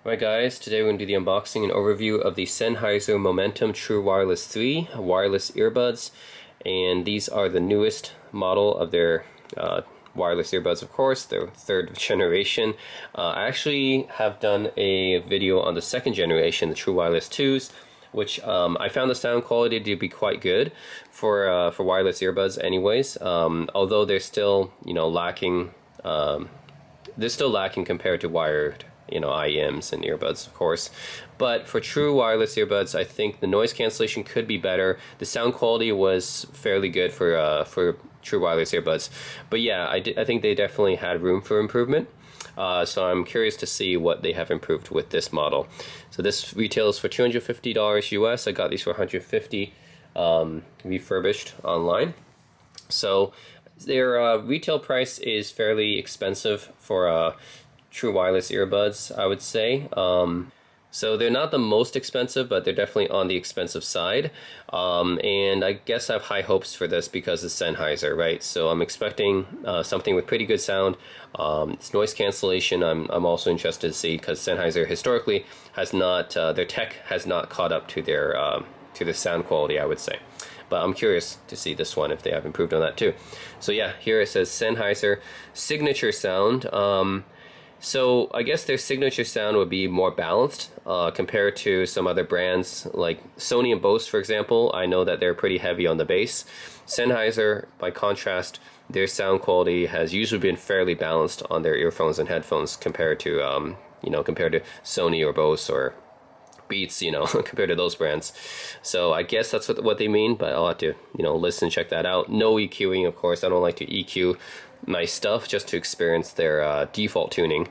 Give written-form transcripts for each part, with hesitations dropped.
Alright guys, today we're going to do the unboxing and overview of the Sennheiser Momentum True Wireless 3 wireless earbuds, and these are the newest model of their wireless earbuds, of course, their third generation. I actually have done a video on the second generation, the True Wireless 2s, which I found the sound quality to be quite good for wireless earbuds anyways, although they're still, lacking, compared to wired IEMs and earbuds, of course. But for true wireless earbuds, I think the noise cancellation could be better. The sound quality was fairly good for true wireless earbuds. But yeah, I think they definitely had room for improvement. So I'm curious to see what they have improved with this model. So this retails for $250 US. I got these for $150 refurbished online. So their retail price is fairly expensive for true wireless earbuds, I would say. So they're not the most expensive, but they're definitely on the expensive side. And I guess I have high hopes for this because it's Sennheiser, right? So I'm expecting something with pretty good sound. It's noise cancellation. I'm also interested to see, because Sennheiser historically has not, their tech has not caught up to their sound quality, I would say. But I'm curious to see this one if they have improved on that too. So yeah, here it says Sennheiser signature sound. So I guess their signature sound would be more balanced compared to some other brands like Sony and Bose, for example. I know that they're pretty heavy on the bass. Sennheiser, by contrast, their sound quality has usually been fairly balanced on their earphones and headphones compared to compared to Sony or Bose or Beats, compared to those brands. So I guess that's what they mean, but I'll have to listen, check that out. No EQing, of course. I don't like to EQ my stuff, just to experience their default tuning.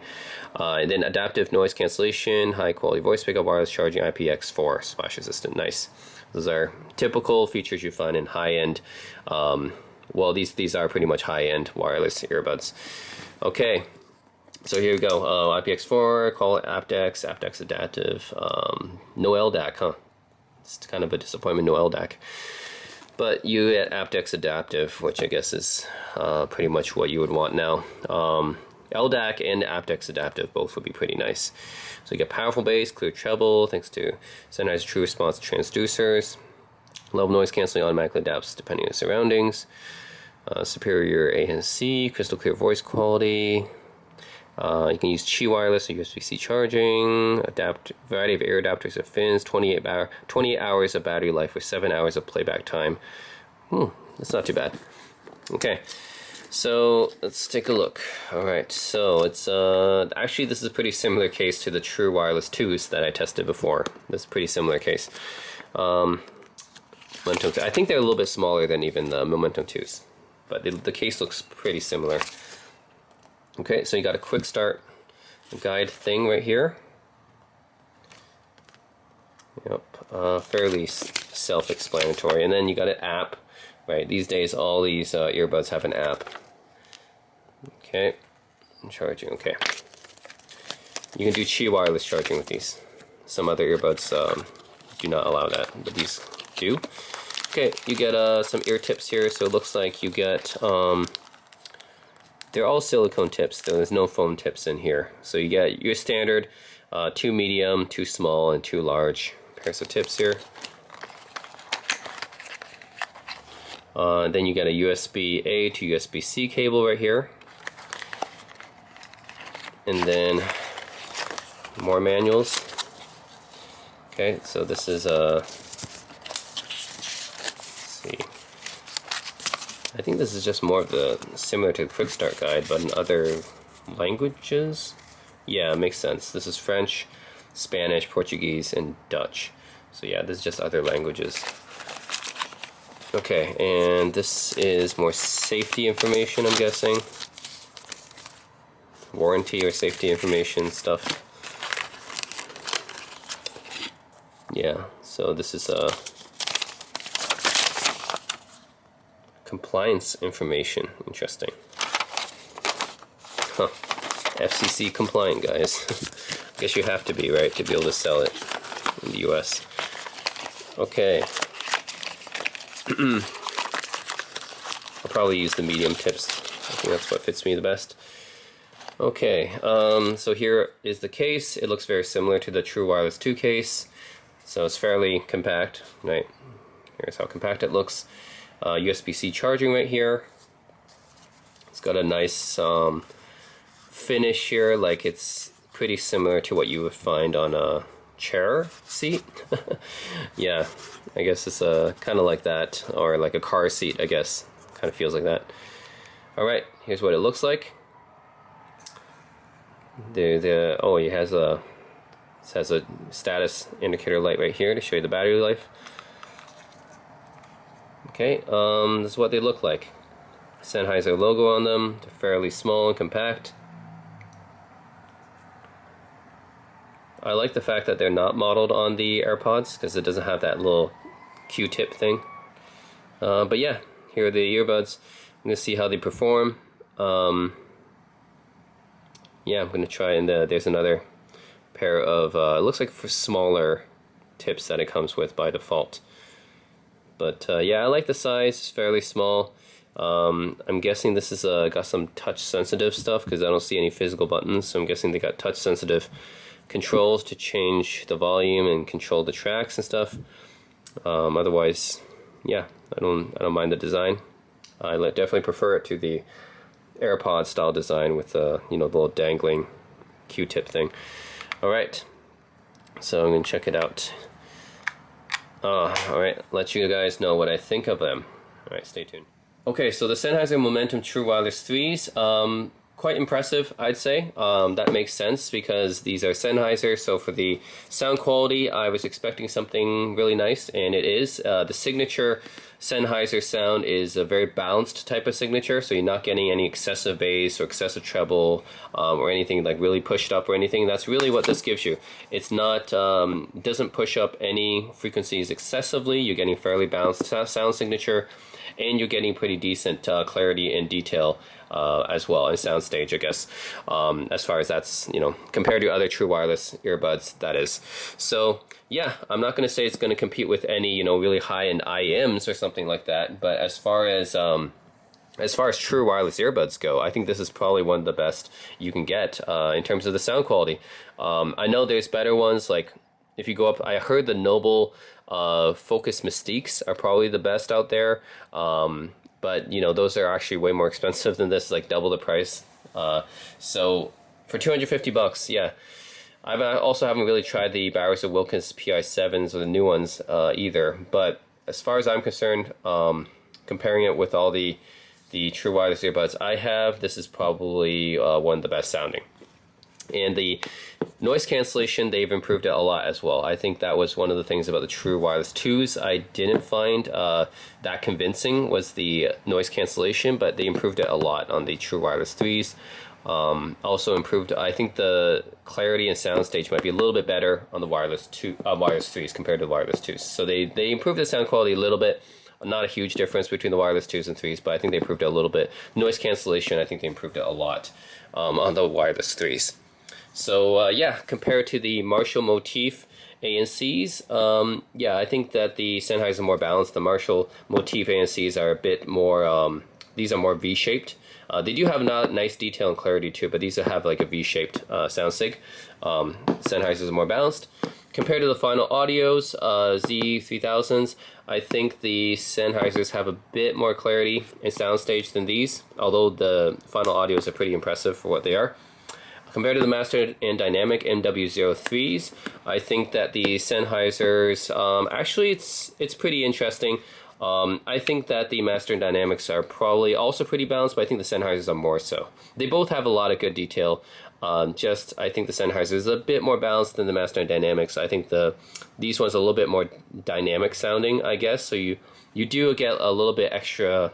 And then adaptive noise cancellation, high quality voice pickup, wireless charging, IPX4 splash resistant. Nice. Those are typical features you find in high-end, well, these are pretty much high-end wireless earbuds. Okay, so here we go. IPX4, call it aptX adaptive. No LDAC, huh? It's kind of a disappointment, no LDAC. But you get aptX adaptive, which I guess is pretty much what you would want now. LDAC and aptX adaptive both would be pretty nice. So you get powerful bass, clear treble, thanks to Sennheiser True Response transducers. Low noise cancelling automatically adapts depending on surroundings. Superior ANC, crystal clear voice quality. You can use Qi wireless or USB-C charging. Variety of air adapters or fins. 28 hours of battery life with 7 hours of playback time. That's not too bad. Okay, so let's take a look. All right, so it's actually this is a pretty similar case to the True Wireless 2s that I tested before. This is a pretty similar case. Momentum, I think they're a little bit smaller than even the Momentum 2s, but the case looks pretty similar. Okay, so you got a quick start guide thing right here. Yep, fairly self-explanatory. And then you got an app, right? These days, all these earbuds have an app. Okay, charging. Okay, you can do Qi wireless charging with these. Some other earbuds do not allow that, but these do. Okay, you get some ear tips here. So it looks like you get. They're all silicone tips, though there's no foam tips in here. So you get your standard 2 medium, 2 small, and 2 large pairs of tips here. Then you get a USB-A to USB-C cable right here. And then more manuals. Okay, so this is I think this is just more of the similar to the quick start guide, but in other languages. Yeah, it makes sense. This is French, Spanish, Portuguese, and Dutch. So yeah, this is just other languages. Okay, and this is more safety information, I'm guessing. Warranty or safety information stuff. Yeah, so this is compliance information. Interesting. Huh. FCC compliant, guys. I guess you have to be, right, to be able to sell it in the US. Okay. I'll probably use the medium tips. I think that's what fits me the best. Okay, so here is the case. It looks very similar to the True Wireless 2 case, so it's fairly compact, right? Here's how compact it looks. USB-C charging right here. It's got a nice finish here, like it's pretty similar to what you would find on a chair seat. Yeah, I guess it's kind of like that, or like a car seat, I guess. Kind of feels like that. Alright, here's what it looks like. Oh, it has a status indicator light right here to show you the battery life. Okay, this is what they look like. Sennheiser logo on them. They're fairly small and compact. I like the fact that they're not modeled on the AirPods because it doesn't have that little Q-tip thing. But yeah, here are the earbuds. I'm gonna see how they perform. Yeah, I'm gonna try, and there's another pair of it looks like for smaller tips that it comes with by default. But yeah, I like the size. It's fairly small. I'm guessing this is got some touch sensitive stuff because I don't see any physical buttons, so I'm guessing they got touch sensitive controls to change the volume and control the tracks and stuff. Otherwise, yeah, I don't mind the design. I definitely prefer it to the AirPod style design with the the little dangling Q-tip thing. All right, so I'm gonna check it out. All right, let you guys know what I think of them. All right, stay tuned. Okay, so the Sennheiser Momentum True Wireless 3s, quite impressive, I'd say. That makes sense because these are Sennheiser, so for the sound quality, I was expecting something really nice, and it is. The signature Sennheiser sound is a very balanced type of signature, so you're not getting any excessive bass or excessive treble or anything like really pushed up or anything. That's really what this gives you. It's not, doesn't push up any frequencies excessively. You're getting fairly balanced sound signature, and you're getting pretty decent clarity and detail as well, and soundstage, I guess, as far as that's, compared to other True Wireless earbuds, that is. So yeah, I'm not going to say it's going to compete with any, really high-end IEMs or something like that, but as far as True Wireless earbuds go, I think this is probably one of the best you can get in terms of the sound quality. I know there's better ones, like if you go up, I heard the Noble Focus Mystiques are probably the best out there, but those are actually way more expensive than this, like double the price. So for $250, yeah. I also haven't really tried the Bowers & Wilkins PI7s or the new ones either, but as far as I'm concerned, comparing it with all the True Wireless earbuds I have, this is probably one of the best sounding. And the noise cancellation, they've improved it a lot as well. I think that was one of the things about the True Wireless 2s I didn't find that convincing, was the noise cancellation, but they improved it a lot on the True Wireless 3s. Also improved, I think the clarity and soundstage might be a little bit better on the wireless 3s compared to the wireless 2s. So they improved the sound quality a little bit. Not a huge difference between the wireless 2s and 3s, but I think they improved it a little bit. Noise cancellation, I think they improved it a lot on the wireless 3s. So yeah, compared to the Marshall Motif ANCs, yeah, I think that the Sennheiser are more balanced. The Marshall Motif ANCs are a bit more, these are more V-shaped. They do have nice detail and clarity too, but these have like a V-shaped sound sig. Sennheisers are more balanced. Compared to the Final Audios, Z3000s, I think the Sennheisers have a bit more clarity and soundstage than these, although the Final Audios are pretty impressive for what they are. Compared to the Master and Dynamic MW03s, I think that the Sennheisers, actually it's pretty interesting. I think that the Master and Dynamics are probably also pretty balanced, but I think the Sennheisers are more so. They both have a lot of good detail. I think the Sennheiser is a bit more balanced than the Master and Dynamics. I think these ones are a little bit more dynamic sounding, I guess. So you do get a little bit extra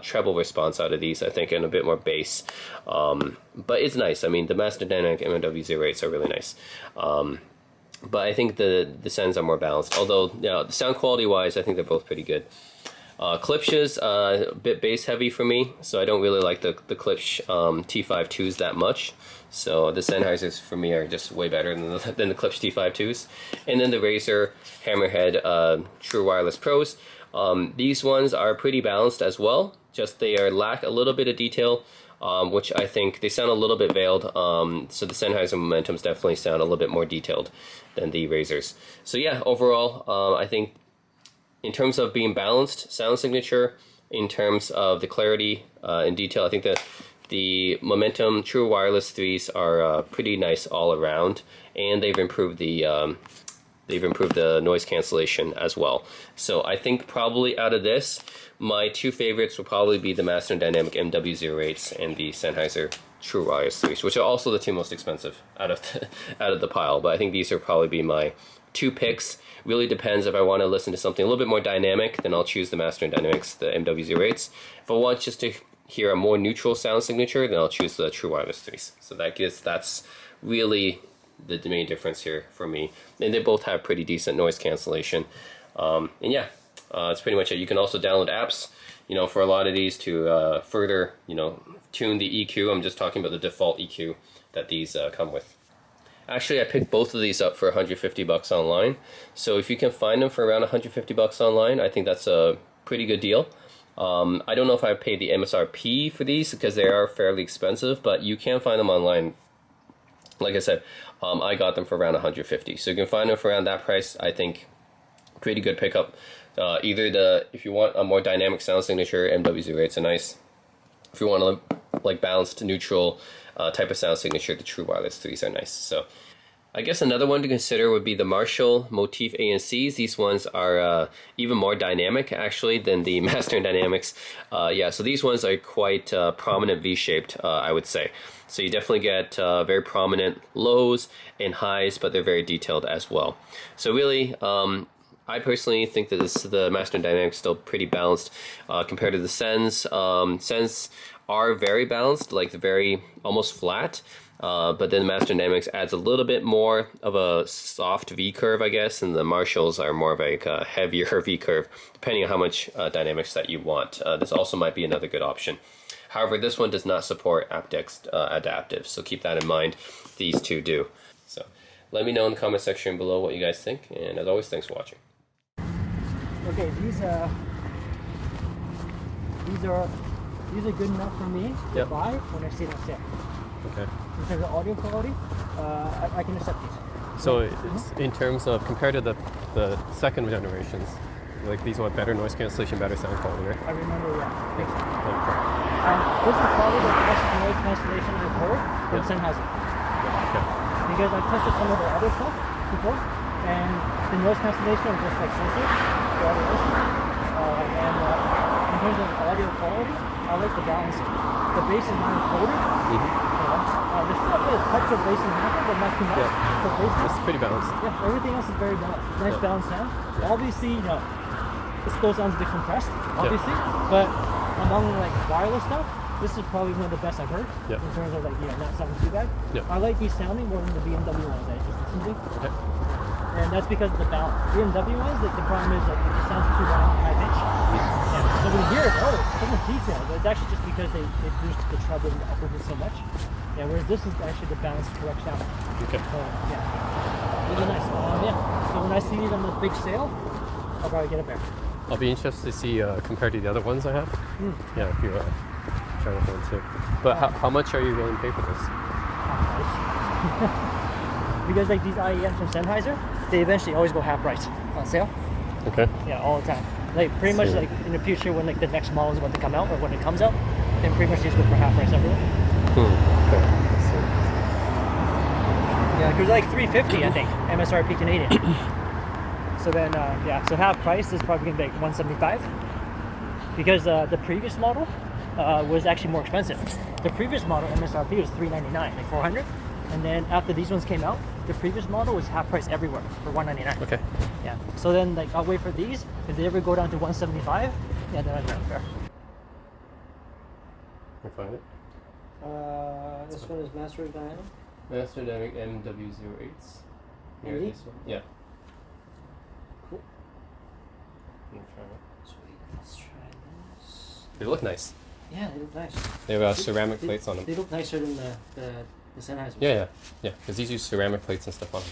treble response out of these, I think, and a bit more bass. But it's nice. I mean, the Master Dynamic MW08s are really nice. But I think the Sens are more balanced. Although, the sound quality wise, I think they're both pretty good. Klipsch's a bit bass heavy for me, so I don't really like the Klipsch T52s that much. So the Sennheisers for me are just way better than the Klipsch T52s. And then the Razer Hammerhead True Wireless Pros. These ones are pretty balanced as well. Just they lack a little bit of detail. which I think they sound a little bit veiled. So the Sennheiser Momentums definitely sound a little bit more detailed than the Razors. So yeah, overall, I think in terms of being balanced sound signature, in terms of the clarity and detail, I think that the Momentum True Wireless 3s are pretty nice all around, and they've improved the noise cancellation as well. So I think probably out of this, my two favorites will probably be the Master and Dynamic MW08s and the Sennheiser True Wireless 3s, which are also the two most expensive out of the pile. But I think these will probably be my two picks. Really depends. If I want to listen to something a little bit more dynamic, then I'll choose the Master and Dynamics, the MW08s. If I want just to hear a more neutral sound signature, then I'll choose the True Wireless 3s. So that's really the main difference here for me. And they both have pretty decent noise cancellation. And yeah, that's pretty much it. You can also download apps, for a lot of these to further, tune the EQ. I'm just talking about the default EQ that these come with. Actually, I picked both of these up for $150 online. So if you can find them for around $150 online, I think that's a pretty good deal. I don't know if I paid the MSRP for these because they are fairly expensive, but you can find them online. Like I said, I got them for around $150. So you can find them for around that price. I think pretty good pickup. If you want a more dynamic sound signature, MW08s are nice. If you want a like balanced, neutral type of sound signature, the True Wireless 3s are nice. So I guess another one to consider would be the Marshall Motif ANCs. These ones are even more dynamic actually than the Master and Dynamics. Yeah, so these ones are quite prominent V-shaped, I would say. So you definitely get very prominent lows and highs, but they're very detailed as well. So really, I personally think that the Master and Dynamics still pretty balanced compared to the Sens. Sens are very balanced, like very almost flat. But then Master Dynamics adds a little bit more of a soft V curve, I guess, and the Marshalls are more of a heavier V curve, depending on how much dynamics that you want. This also might be another good option. However, this one does not support aptX adaptive, so keep that in mind. These two do. So let me know in the comment section below what you guys think, and as always, thanks for watching. Okay, these are good enough for me to buy when I see it on sale. Okay. In terms of audio quality, I can accept these. So it's in terms of compared to the second generations, like these want better noise cancellation, better sound quality, right? I remember, yeah. Okay. This is probably the best noise cancellation I've heard from Sennheiser. Okay. Because I tested some of the other stuff before, and the noise cancellation was just like sensitive to audio listening. And in terms of audio quality, I like the balance. The bass is not encoded. There's still a bit of touch of bass in happen, but not too much. Yeah. For bass, It's pretty balanced. yeah, everything else is very balanced. Nice balanced sound. Obviously, this still sounds a bit compressed, obviously, but among like wireless stuff, this is probably one of the best I've heard in terms of like not sounding too bad. I like these sounding more than the BMW ones I just listened to. Okay. And that's because of the balance. BMW ones, like the problem is like it just sounds too loud and high pitch. So when you hear it, oh, it's so much detail. But it's actually just because they boost the treble and the upper so much. Yeah, whereas this is actually the balanced correct sound. Okay. So yeah, really nice. Yeah. So when I see these on the big sale, I'll probably get a pair. I'll be interested to see compared to the other ones I have. Yeah, if you're trying to find too. But how much are you willing to pay for this? Because like these IEMs from Sennheiser, they eventually always go half price on sale. Okay. Yeah, all the time. Like pretty much like in the future when like the next model is about to come out or when it comes out, then pretty much these go for half price everywhere. Okay. Yeah, because like $350 I think MSRP Canadian. So then so half price is probably gonna be like $175 because the previous model was actually more expensive. The previous model MSRP was $399, like $400. And then after these ones came out, the previous model was half price everywhere for $199. Okay. Yeah. So then like I'll wait for these. If they ever go down to $175, yeah, then I'll grab a pair. Can I find it? This one is Master Dynamic. Master Dynamic MW08s. Here, this one. Yeah. Cool. I'm gonna try it. Sweet. Let's try this. They look nice. Yeah, they look nice. They have ceramic plates on them. They look nicer than the Sennheiser. Yeah. Because these use ceramic plates and stuff on them.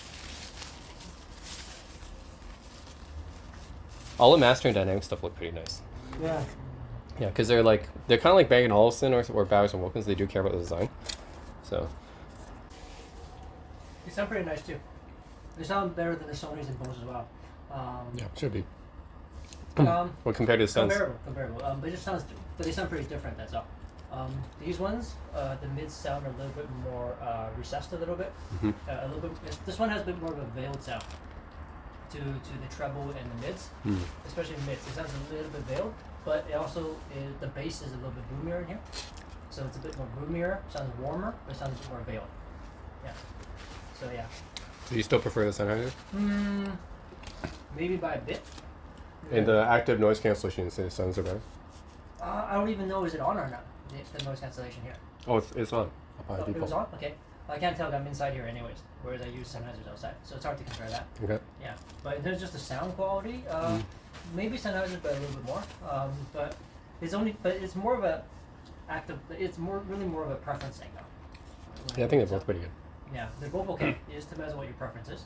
All the Master and Dynamic stuff look pretty nice. Yeah. Yeah, because they're kind of like Bang & Olufsen or Bowers & Wilkins. They do care about the design. So They sound pretty nice too. They sound better than the Sonys and Bose as well. yeah, should be. Um, Well, compared to the Sens. comparable. But they sound pretty different. That's all. These ones, the mids sound a little bit more recessed a little bit. Mhm. A little bit. This one has a bit more of a veiled sound to the treble and the mids, Mm. especially mids. It sounds a little bit veiled, but it also the bass is a little bit boomier in here, so it's a bit more boomier. Sounds warmer, but it sounds a bit more veiled. Yeah. So yeah. Do you still prefer the Sennheiser? Maybe by a bit. And the active noise cancellation, you say the Sens are better? I don't even know is it on or not. The noise cancellation here. Oh, it's on. By Oh, it default. was on? Okay. I can't tell. I'm inside here anyways, whereas I use Sennheisers outside, so it's hard to compare that. Okay. Yeah, but there's just the sound quality. Maybe Sennheisers, but a little bit more. But it's more of a active. It's really more of a preference thing though. Yeah, I think they're both pretty good. Yeah, they're both okay. It just depends on what your preference is.